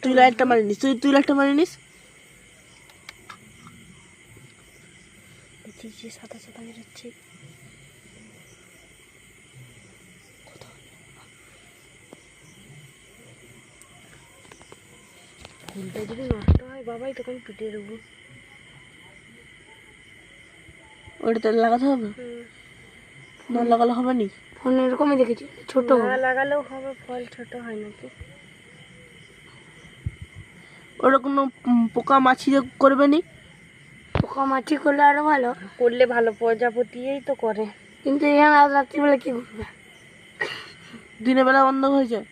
তুই লাইটটা মারি নিস, তুই লাইটটা মারি নিস। সাদা সাদা বেরোচ্ছে। ফুলটা যদি নষ্ট হয় বাবাই তখন পিটিয়ে দেবো। ওটা লাগাতে হবে, না লাগালে হবে নি? ফোন এরকমই দেখেছি, ছোট লাগালেও হবে, ফল ছোট হয় নাকি? ওটা কোনো পোকা মাছি করবে নি? পোকা মাছি করলে আরো ভালো, করলে ভালো, প্রজাপতিই তো করে। কিন্তু এখানে আজ রাত্রিবেলা কি করবে? দিনের বেলা বন্ধ হয়ে যায়।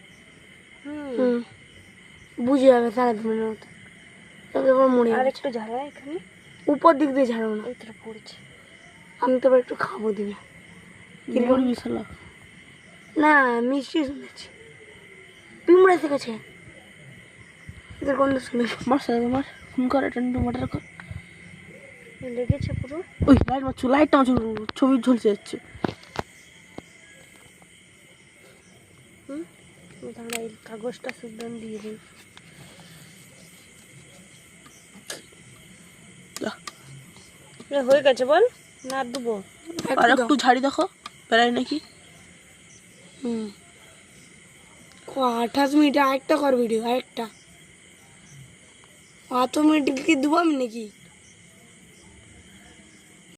বুঝে যাবে সারাদিনের মতো, তবে এবার মরে যাবে। আর একটু ঝাড়া এখানে, উপর দিক দিয়ে ঝাড়ো না, ওইটা পড়েছে। আমি তো এবার একটু খাবো দিবে। কি করবি শালা? না মিষ্টি শুনেছি, পিমড়া শিখেছে, এদের গন্ধ শুনে। মার সাথে মার, ফোন কর, এটা টমাটার কর। লেগেছে পুরো। ওই লাইট মারছো, লাইটটা মারছো, ছবি ঝলসে যাচ্ছে। দাঁড়া, এই কাগজটা সুদ্ধ দিয়ে দিই। হয়ে গেছে বল, না দেবো? আর একটু ঝাড়ি দেখো, বেড়াই নাকি। 28 মিনিট আরেকটা কর ভিডিও, আরেকটা 5 মিনিট কি দেবো আমি নাকি?